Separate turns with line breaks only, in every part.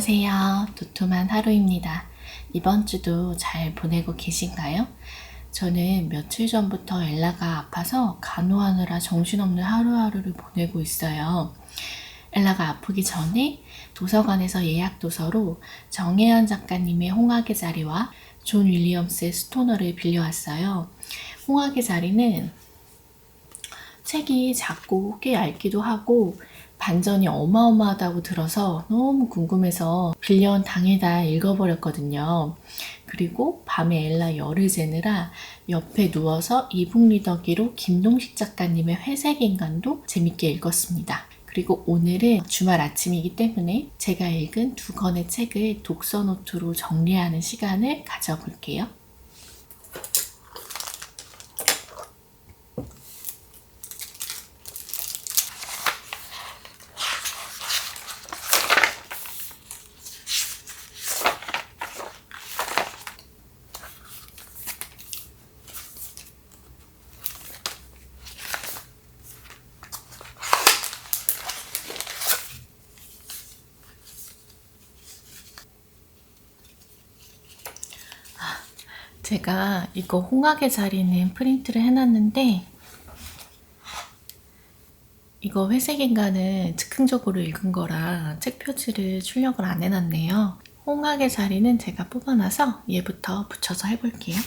안녕하세요. 두툼한 하루입니다. 이번 주도 잘 보내고 계신가요? 저는 며칠 전부터 엘라가 아파서 간호하느라 정신없는 하루하루를 보내고 있어요. 엘라가 아프기 전에 도서관에서 예약 도서로 정혜연 작가님의 홍학의 자리와 존 윌리엄스의 스토너를 빌려왔어요. 홍학의 자리는 책이 작고 꽤 얇기도 하고 반전이 어마어마하다고 들어서 너무 궁금해서 빌려온 당일날 읽어버렸거든요. 그리고 밤에 엘라 열을 재느라 옆에 누워서 이북 리더기로 김동식 작가님의 회색인간도 재밌게 읽었습니다. 그리고 오늘은 주말 아침이기 때문에 제가 읽은 2권의 책을 독서 노트로 정리하는 시간을 가져볼게요. 제가 이거 홍학의 자리는 프린트를 해놨는데 이거 회색인간은 즉흥적으로 읽은 거라 책 표지를 출력을 안 해놨네요. 홍학의 자리는 제가 뽑아놔서 얘부터 붙여서 해볼게요.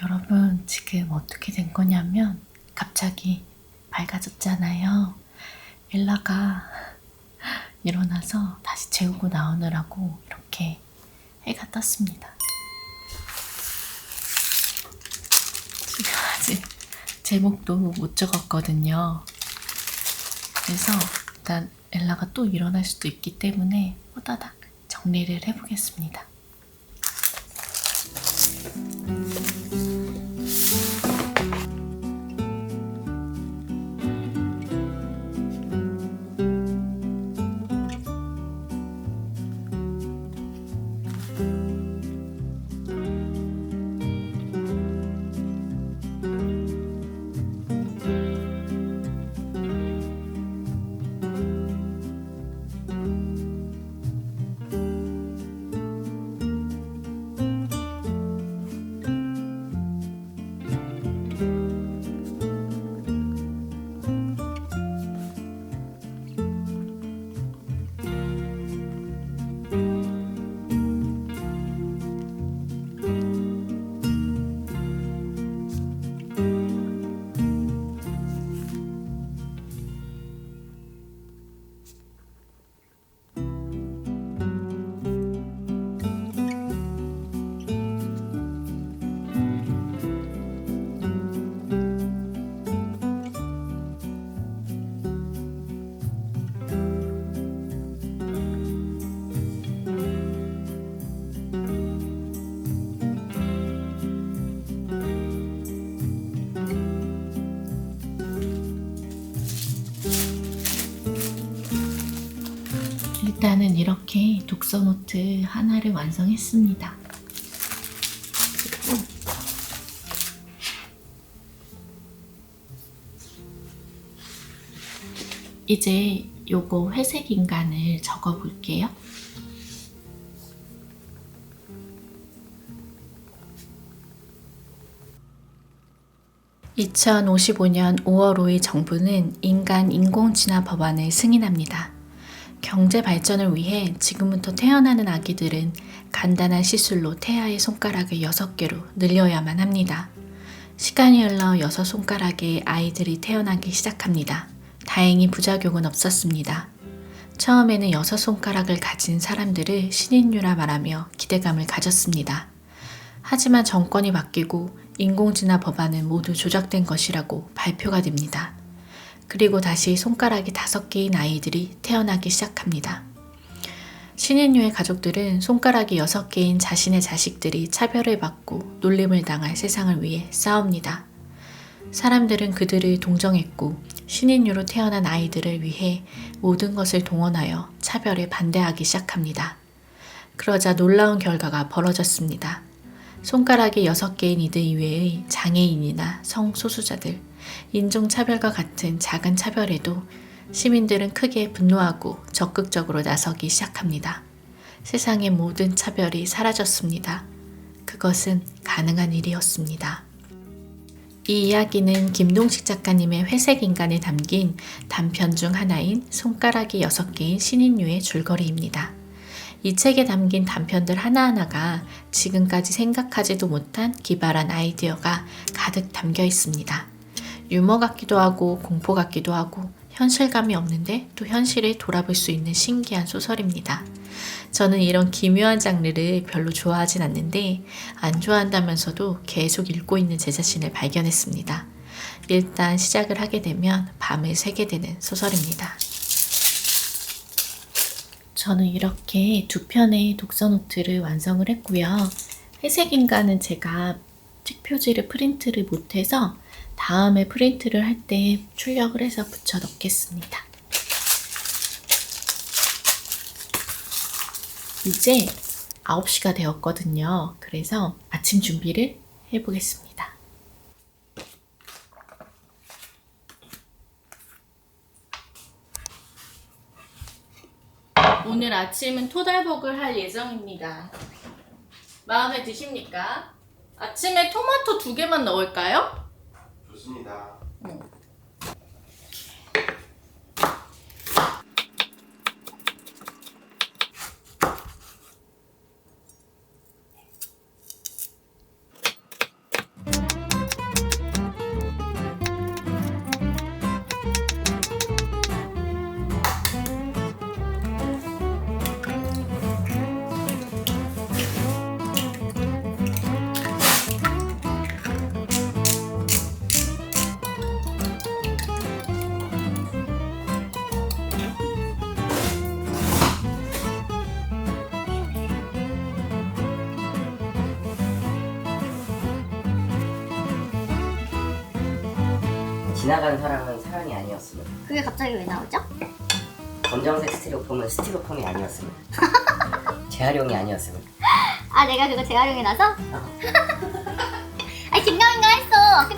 여러분, 지금 어떻게 된 거냐면 갑자기 밝아졌잖아요. 엘라가 일어나서 다시 재우고 나오느라고 이렇게 해가 떴습니다. 지금 아직 제목도 못 적었거든요. 그래서 일단 엘라가 또 일어날 수도 있기 때문에 호다닥 정리를 해보겠습니다. 일단은 이렇게 독서 노트 하나를 완성했습니다. 그리고 이제 요거 회색 인간을 적어 볼게요. 2055년 5월 5일 정부는 인간 인공지능 법안을 승인합니다. 경제 발전을 위해 지금부터 태어나는 아기들은 간단한 시술로 태아의 손가락을 6개로 늘려야만 합니다. 시간이 흘러 6손가락의 아이들이 태어나기 시작합니다. 다행히 부작용은 없었습니다. 처음에는 6손가락을 가진 사람들을 신인류라 말하며 기대감을 가졌습니다. 하지만 정권이 바뀌고 인공지능 법안은 모두 조작된 것이라고 발표가 됩니다. 그리고 다시 손가락이 5개인 아이들이 태어나기 시작합니다. 신인류의 가족들은 손가락이 6개인 자신의 자식들이 차별을 받고 놀림을 당할 세상을 위해 싸웁니다. 사람들은 그들을 동정했고 신인류로 태어난 아이들을 위해 모든 것을 동원하여 차별에 반대하기 시작합니다. 그러자 놀라운 결과가 벌어졌습니다. 손가락이 6개인 이들 이외의 장애인이나 성소수자들, 인종차별과 같은 작은 차별에도 시민들은 크게 분노하고 적극적으로 나서기 시작합니다. 세상의 모든 차별이 사라졌습니다. 그것은 가능한 일이었습니다. 이 이야기는 김동식 작가님의 회색 인간에 담긴 단편 중 하나인 손가락이 6개인 신인류의 줄거리입니다. 이 책에 담긴 단편들 하나하나가 지금까지 생각하지도 못한 기발한 아이디어가 가득 담겨 있습니다. 유머 같기도 하고 공포 같기도 하고 현실감이 없는데 또 현실을 돌아볼 수 있는 신기한 소설입니다. 저는 이런 기묘한 장르를 별로 좋아하진 않는데 안 좋아한다면서도 계속 읽고 있는 제 자신을 발견했습니다. 일단 시작을 하게 되면 밤을 새게 되는 소설입니다. 저는 이렇게 2편의 독서 노트를 완성을 했고요. 회색 인간은 제가 책 표지를 프린트를 못해서 다음에 프린트를 할 때 출력을 해서 붙여 넣겠습니다. 이제 9시가 되었거든요. 그래서 아침 준비를 해보겠습니다. 오늘 아침은 토달복을 할 예정입니다. 마음에 드십니까? 아침에 토마토 2개만 넣을까요?
좋습니다.
지나간 사람은 사람이 아니었으면,
그게 갑자기 왜 나오죠?
검정색 스티로폼은 스티로폼이 아니었으면, 재활용이 아니었으면.
아, 내가 그거 재활용해놔서? 아니, 긴가민가 했어.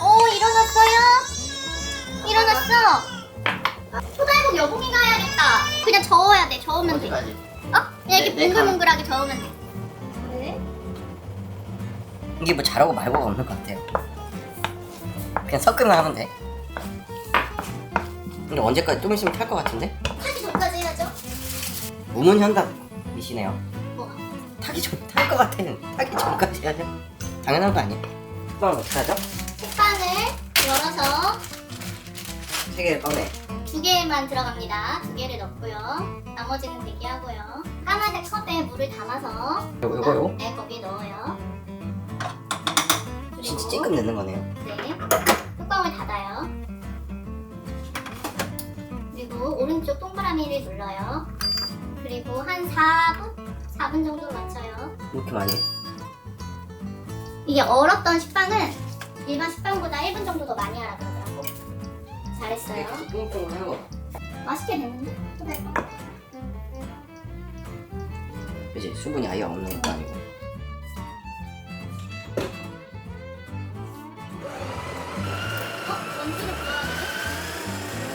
오, 일어났어요? 일어났어. 초달복 여봉이가 해야겠다. 그냥 저어야 돼. 저으면 돼.
어디까지?
어? 그냥 이렇게
네,
몽글몽글하게 저으면 돼. 네?
이게 뭐 잘하고 말고가 없는 것 같아요. 그냥 섞으면 하면 돼. 근데 언제까지 좀 있으면 탈 것 같은데?
타기 전까지 해야죠.
우문현답이시네요.
뭐?
타기 전, 탈 것 같아는 타기 전까지 해야죠. 당연한 거 아니에요? 그럼 어떻게 하죠?
책방을 열어서
3개를 꺼내.
2개만 들어갑니다. 2개를 넣고요. 나머지는 대기하고요. 까만색 컵에 물을 담아서
요거요?
네, 거기에 넣어요.
진짜 찔끔 넣는 거네요.
네. 뚜껑을 닫아요. 그리고 오른쪽 동그라미를 눌러요. 그리고 한 4분 정도 맞춰요.
이렇게 많이.
이게 얼었던 식빵은 일반 식빵보다 1분 정도 더 많이 하라 그러더라고. 잘했어요.
뚱뚱 하는 거.
맛있게 됐는데? 또 될까?
그치 수분이 아예 없는 것도 아니고.
원두를 부어야 돼?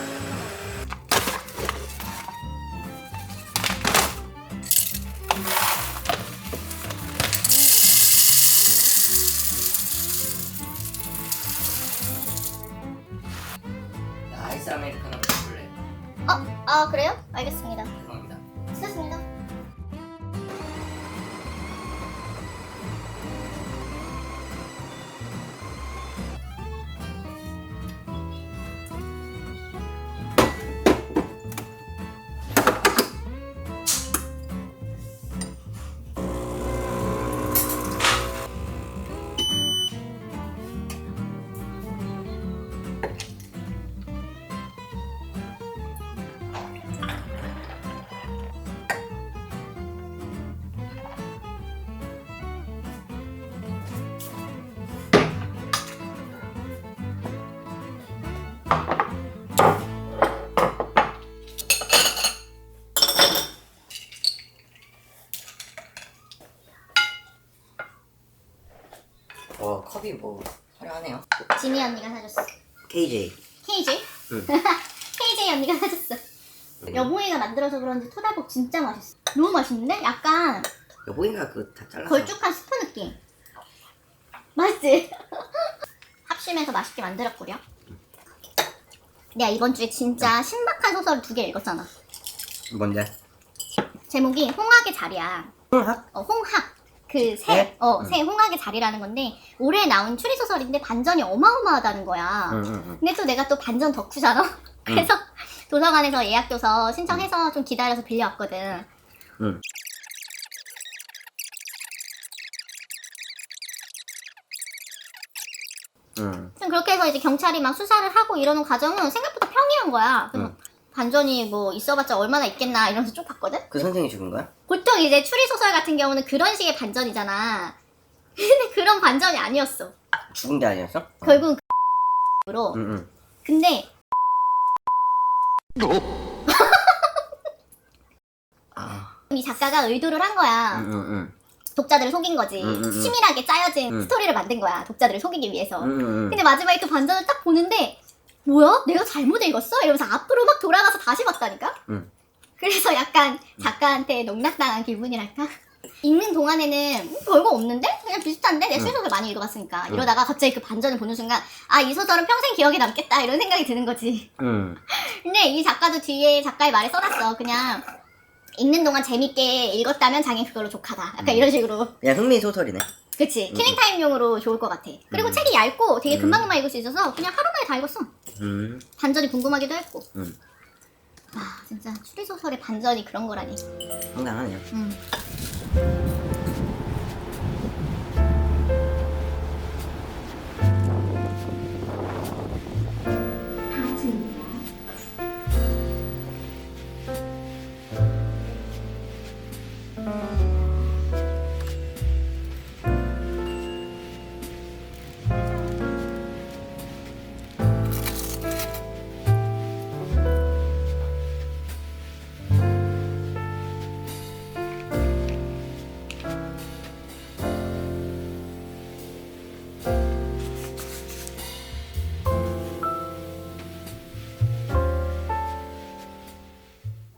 나 아이스 아메리카노 볼래.
아 그래요? 알겠습니다.
죄송합니다.
됐습니다.
컵이 뭐 화려하네요.
지미 언니가 사줬어.
KJ.
KJ?
응.
KJ 언니가 사줬어. 여보이가 만들어서 그런지 토달복 진짜 맛있어. 너무 맛있는데? 약간
여보인가 그거 다 잘라서.
걸쭉한 스프 느낌. 맛있지? 합심해서 맛있게 만들었구려. 내가 이번 주에 진짜 신박한 소설을 2개 읽었잖아.
뭔데?
제목이 홍학의 자리야.
홍학?
홍학. 그 새,
새?
새 홍학의 자리라는 건데 올해 나온 추리소설인데 반전이 어마어마하다는 거야. 근데 또 내가 또 반전 덕후잖아. 그래서 도서관에서 예약줘서 신청해서 좀 기다려서 빌려왔거든. 좀 그렇게 해서 이제 경찰이 막 수사를 하고 이러는 과정은 생각보다 평이한 거야. 그래서 반전이 뭐 있어봤자 얼마나 있겠나 이러면서 쭉 봤거든?
그 선생이 죽은 거야?
보통 이제 추리소설 같은 경우는 그런 식의 반전이잖아. 근데 그런 반전이 아니었어.
죽은 게 아니었어?
결국은 으로. 근데
아.
이 작가가 의도를 한 거야. 독자들을 속인 거지. 치밀하게 짜여진 스토리를 만든 거야. 독자들을 속이기 위해서. 근데 마지막에 그 반전을 딱 보는데 뭐야? 내가 잘못 읽었어? 이러면서 앞으로 막 돌아가서 다시 봤다니까? 그래서 약간 작가한테 농락당한 기분이랄까? 읽는 동안에는 별거 없는데? 그냥 비슷한데? 내 수소설 많이 읽어봤으니까. 이러다가 갑자기 그 반전을 보는 순간 아, 이 소설은 평생 기억에 남겠다 이런 생각이 드는 거지. 근데 이 작가도 뒤에 작가의 말을 써놨어. 그냥 읽는 동안 재밌게 읽었다면 자기는 그걸로 족하다. 약간 이런 식으로.
그냥 흥미 소설이네.
그치. 킬링타임용으로 좋을 것 같아. 그리고 책이 얇고 되게 금방금방 읽을 수 있어서 그냥 하루 만에 다 읽었어. 반전이 궁금하기도 했고. 아, 진짜 추리소설의 반전이 그런 거라니.
상당하네요.
음.